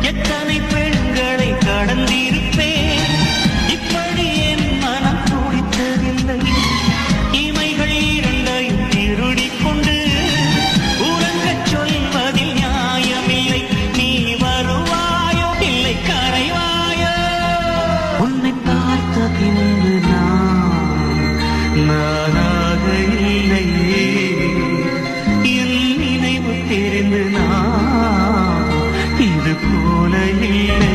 எத்தனை பெண்களை கடந்திருப்பேன், இப்படி என் மனம் துடித்ததில்லை. இமைகள் இரண்டையும் திருடிக் கொண்டு உறங்கச் சொல்வதில் நியாயமில்லை. நீ வருவாயோ இல்லை கரைவாயோ? உன்னை பார்த்த பின்பு நானாக இல்லையே, என் நினைவு தெரிந்து நான் இது போல இல்லை.